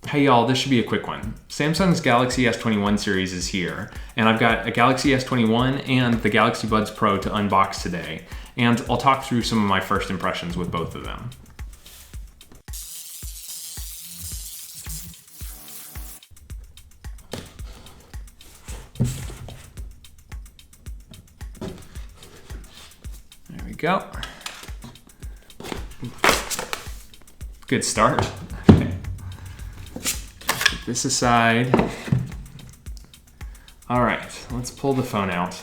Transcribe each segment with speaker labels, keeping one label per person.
Speaker 1: Hey y'all, this should be a quick one. Samsung's Galaxy S21 series is here, and I've got a Galaxy S21 and the Galaxy Buds Pro to unbox today, and I'll talk through some of my first impressions with both of them. There we go. Good start. Put this aside. All right, let's pull the phone out.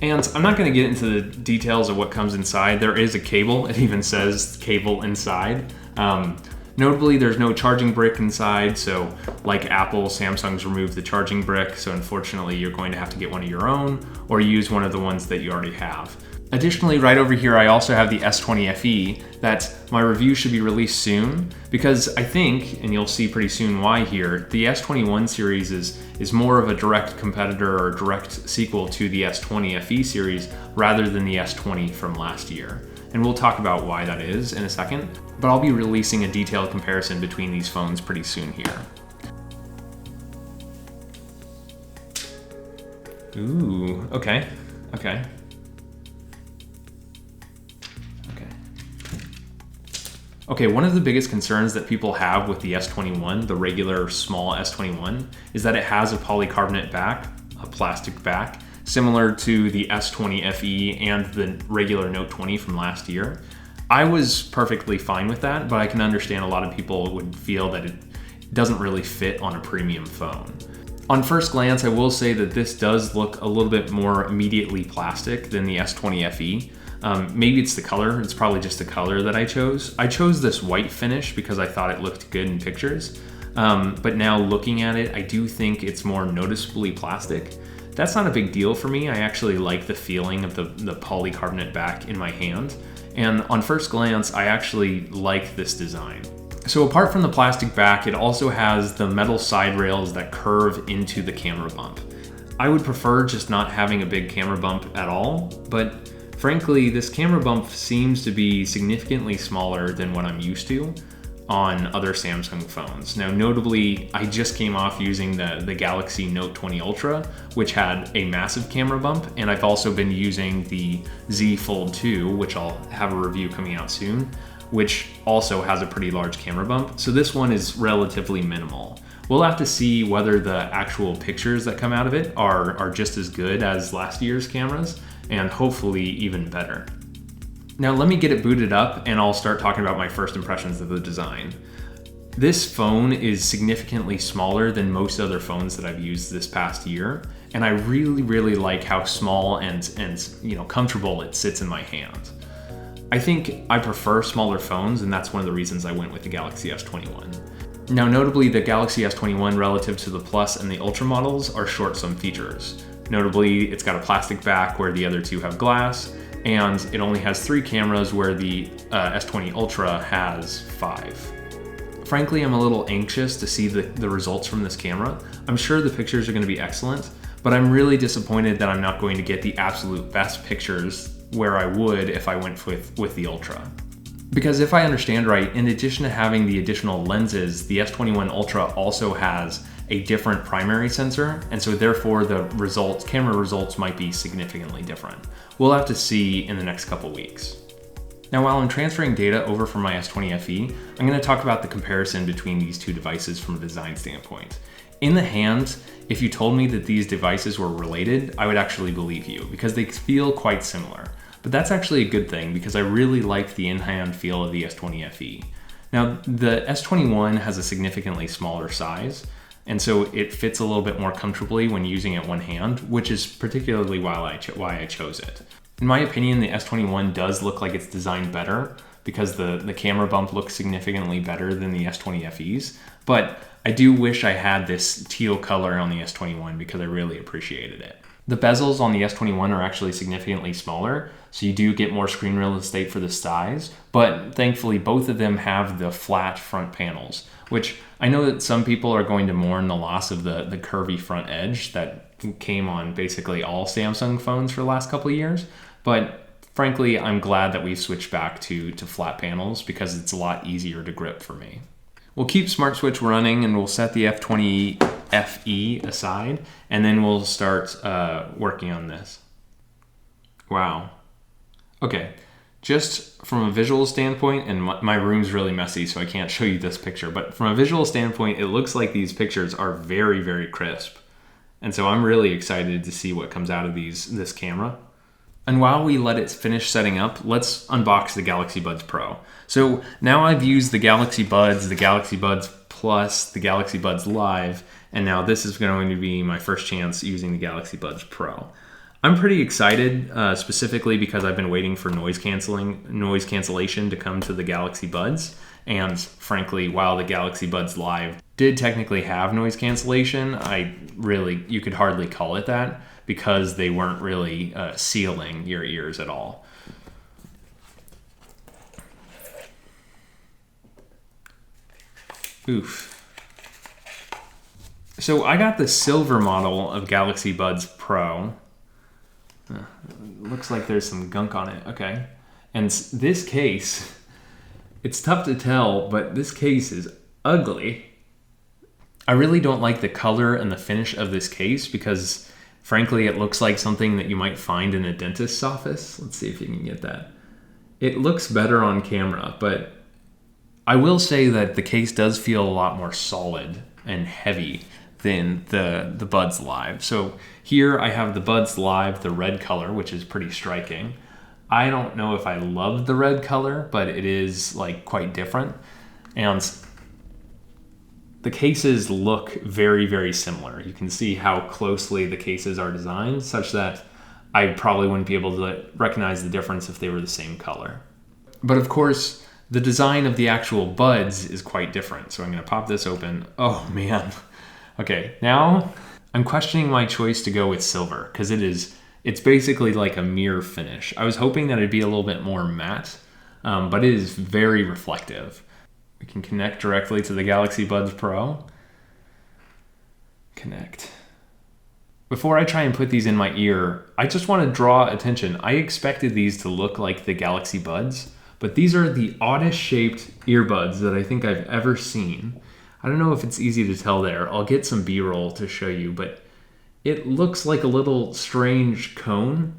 Speaker 1: And I'm not going to get into the details of what comes inside. There is a cable. It even says cable inside. Notably, there's no charging brick inside. So like Apple, Samsung's removed the charging brick. So unfortunately, you're going to have to get one of your own or use one of the ones that you already have. Additionally, right over here, I also have the S20 FE that my review should be released soon because I think, and you'll see pretty soon why here, the S21 series is more of a direct competitor or direct sequel to the S20 FE series rather than the S20 from last year. And we'll talk about why that is in a second, but I'll be releasing a detailed comparison between these phones pretty soon here. Ooh, okay. Okay, one of the biggest concerns that people have with the S21, the regular small S21, is that it has a polycarbonate back, a plastic back, similar to the S20 FE and the regular Note 20 from last year. I was perfectly fine with that, but I can understand a lot of people would feel that it doesn't really fit on a premium phone. On first glance, I will say that this does look a little bit more immediately plastic than the S20 FE. Maybe it's the color. It's probably just the color that I chose. I chose this white finish because I thought it looked good in pictures. But now looking at it, I do think it's more noticeably plastic. That's not a big deal for me. I actually like the feeling of the polycarbonate back in my hand. And on first glance, I actually like this design. So apart from the plastic back, it also has the metal side rails that curve into the camera bump. I would prefer just not having a big camera bump at all, but frankly, this camera bump seems to be significantly smaller than what I'm used to on other Samsung phones. Now, notably, I just came off using the Galaxy Note 20 Ultra, which had a massive camera bump, and I've also been using the Z Fold 2, which I'll have a review coming out soon, which also has a pretty large camera bump. So this one is relatively minimal. We'll have to see whether the actual pictures that come out of it are just as good as last year's cameras, and hopefully even better. Now let me get it booted up and I'll start talking about my first impressions of the design. This phone is significantly smaller than most other phones that I've used this past year, and I really like how small and comfortable it sits in my hand. I think I prefer smaller phones, and that's one of the reasons I went with the Galaxy S21. Now notably, the Galaxy S21 relative to the Plus and the Ultra models are short some features. Notably, it's got a plastic back where the other two have glass, and it only has 3 cameras where the S20 Ultra has 5. Frankly, I'm a little anxious to see the results from this camera. I'm sure the pictures are going to be excellent, but I'm really disappointed that I'm not going to get the absolute best pictures where I would if I went with the Ultra. Because if I understand right, in addition to having the additional lenses, the S21 Ultra also has a different primary sensor, and so therefore the camera results might be significantly different. We'll have to see in the next couple weeks. Now, while I'm transferring data over from my S20 FE, I'm going to talk about the comparison between these two devices from a design standpoint. In the hand, if you told me that these devices were related, I would actually believe you because they feel quite similar. But that's actually a good thing because I really like the in-hand feel of the S20 FE. Now, the S21 has a significantly smaller size, and so it fits a little bit more comfortably when using it one hand, which is particularly why I chose it. In my opinion, the S21 does look like it's designed better because the camera bump looks significantly better than the S20 FEs, but I do wish I had this teal color on the S21 because I really appreciated it. The bezels on the S21 are actually significantly smaller, so you do get more screen real estate for the size, but thankfully both of them have the flat front panels, which I know that some people are going to mourn the loss of the curvy front edge that came on basically all Samsung phones for the last couple of years, but frankly, I'm glad that we've switched back to flat panels because it's a lot easier to grip for me. we'll keep Smart Switch running and we'll set the S20 FE aside, and then we'll start working on this. Wow. Okay, just from a visual standpoint, and my room's really messy, so I can't show you this picture, but from a visual standpoint, it looks like these pictures are very, very crisp. And so I'm really excited to see what comes out of this camera. And while we let it finish setting up, let's unbox the Galaxy Buds Pro. So now I've used the Galaxy Buds Plus, the Galaxy Buds Live, and now this is going to be my first chance using the Galaxy Buds Pro. I'm pretty excited, specifically because I've been waiting for noise cancellation to come to the Galaxy Buds. And frankly, while the Galaxy Buds Live did technically have noise cancellation, you could hardly call it that because they weren't really sealing your ears at all. Oof. So I got the silver model of Galaxy Buds Pro. Looks like there's some gunk on it. Okay. And this case, it's tough to tell, but this case is ugly. I really don't like the color and the finish of this case because, frankly, it looks like something that you might find in a dentist's office. Let's see if you can get that. It looks better on camera, but I will say that the case does feel a lot more solid and heavy than the Buds Live. So here I have the Buds Live, the red color, which is pretty striking. I don't know if I love the red color, but it is like quite different. And the cases look very, very similar. You can see how closely the cases are designed such that I probably wouldn't be able to recognize the difference if they were the same color. But of course, the design of the actual buds is quite different. So I'm gonna pop this open. Oh man. Okay, now I'm questioning my choice to go with silver because it's basically like a mirror finish. I was hoping that it'd be a little bit more matte, but it is very reflective. We can connect directly to the Galaxy Buds Pro. Connect. Before I try and put these in my ear, I just want to draw attention. I expected these to look like the Galaxy Buds, but these are the oddest shaped earbuds that I think I've ever seen. I don't know if it's easy to tell there. I'll get some B-roll to show you, but it looks like a little strange cone.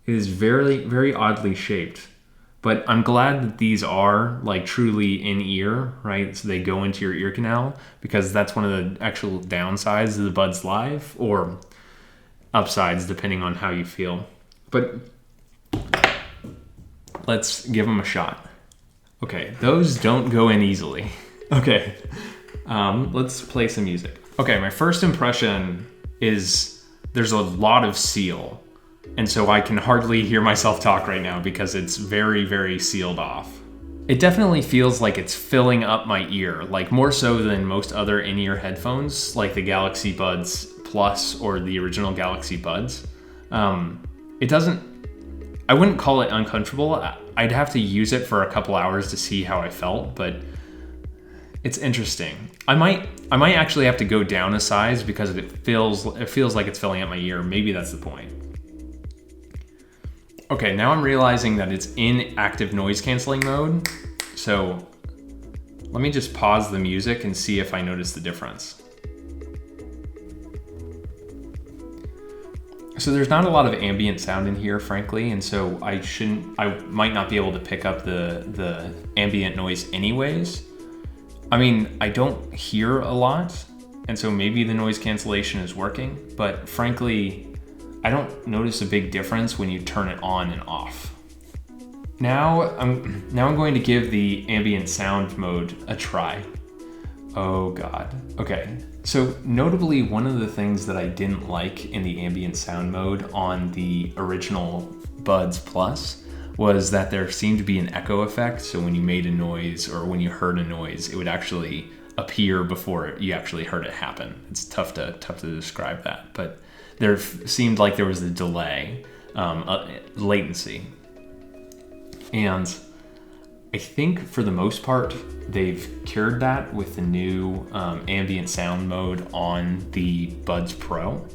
Speaker 1: It is very, very oddly shaped. But I'm glad that these are like truly in ear, right? So they go into your ear canal because that's one of the actual downsides of the Buds Live, or upsides depending on how you feel. But let's give them a shot. Okay, those don't go in easily. Okay, let's play some music. Okay, my first impression is there's a lot of seal. And so I can hardly hear myself talk right now because it's very, very sealed off. It definitely feels like it's filling up my ear, like more so than most other in-ear headphones, like the Galaxy Buds Plus or the original Galaxy Buds. I wouldn't call it uncomfortable. I'd have to use it for a couple hours to see how I felt, but it's interesting. I might actually have to go down a size because it feels like it's filling up my ear. Maybe that's the point. Okay, now I'm realizing that it's in active noise canceling mode. So let me just pause the music and see if I notice the difference. So there's not a lot of ambient sound in here, frankly, and so I might not be able to pick up the ambient noise anyways. I mean, I don't hear a lot, and so maybe the noise cancellation is working, but frankly, I don't notice a big difference when you turn it on and off. Now I'm going to give the ambient sound mode a try. Oh God. Okay. So notably, one of the things that I didn't like in the ambient sound mode on the original Buds Plus was that there seemed to be an echo effect. So when you made a noise or when you heard a noise, it would actually appear before you actually heard it happen. It's tough to describe that, but there seemed like there was a delay, latency. And I think for the most part, they've cured that with the new ambient sound mode on the Buds Pro.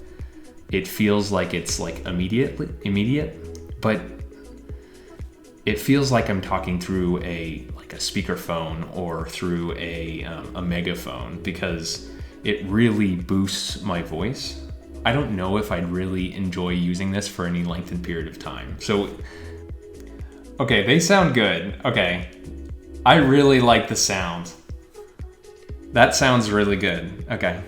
Speaker 1: It feels like it's like immediate, but it feels like I'm talking through a like a speakerphone or through a megaphone, because it really boosts my voice. I don't know if I'd really enjoy using this for any lengthened period of time. So, okay, they sound good. Okay, I really like the sound. That sounds really good. Okay.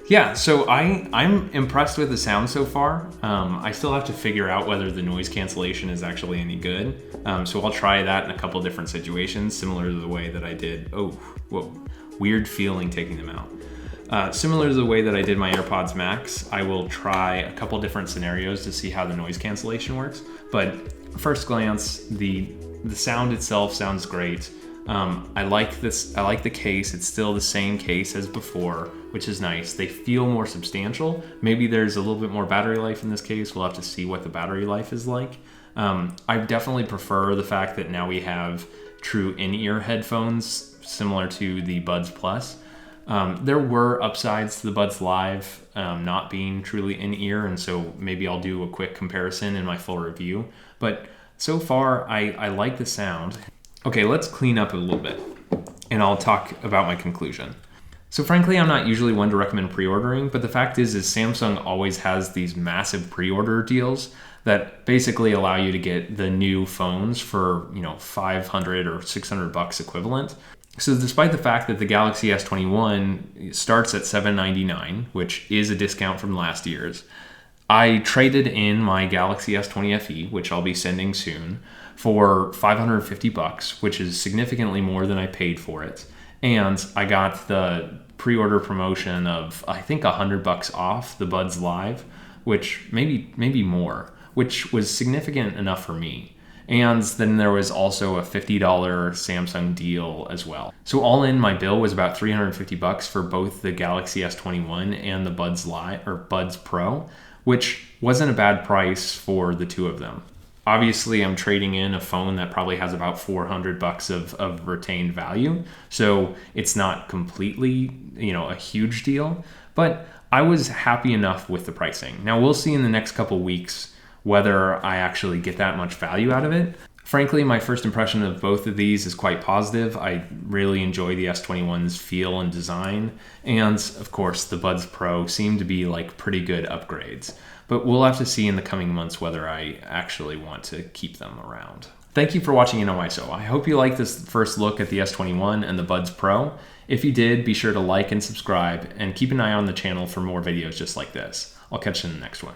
Speaker 1: Yeah, so I'm impressed with the sound so far. I still have to figure out whether the noise cancellation is actually any good. So I'll try that in a couple different situations, similar to the way that I did, oh, whoa, weird feeling taking them out. Similar to the way that I did my AirPods Max, I will try a couple different scenarios to see how the noise cancellation works. But first glance, the sound itself sounds great. I like this. I like the case. It's still the same case as before, which is nice. They feel more substantial. Maybe there's a little bit more battery life in this case. We'll have to see what the battery life is like. I definitely prefer the fact that now we have true in-ear headphones, similar to the Buds Plus. There were upsides to the Buds Live not being truly in-ear, and so maybe I'll do a quick comparison in my full review. But so far, I like the sound. Okay, let's clean up a little bit, and I'll talk about my conclusion. So frankly, I'm not usually one to recommend pre-ordering, but the fact is Samsung always has these massive pre-order deals that basically allow you to get the new phones for, $500 or $600 equivalent. So despite the fact that the Galaxy S21 starts at $799, which is a discount from last year's, I traded in my Galaxy S20 FE, which I'll be sending soon, for $550, which is significantly more than I paid for it. And I got the pre-order promotion of, I think, $100 off the Buds Live, which maybe more, which was significant enough for me. And then there was also a $50 Samsung deal as well. So all in, my bill was about $350 for both the Galaxy S21 and the Buds Live or Buds Pro, which wasn't a bad price for the two of them. Obviously, I'm trading in a phone that probably has about $400 of retained value, so it's not completely, a huge deal, but I was happy enough with the pricing. Now, we'll see in the next couple weeks whether I actually get that much value out of it. Frankly, my first impression of both of these is quite positive. I really enjoy the S21's feel and design, and of course, the Buds Pro seem to be like pretty good upgrades. But we'll have to see in the coming months whether I actually want to keep them around. Thank you for watching NOISO. I hope you liked this first look at the S21 and the Buds Pro. If you did, be sure to like and subscribe, and keep an eye on the channel for more videos just like this. I'll catch you in the next one.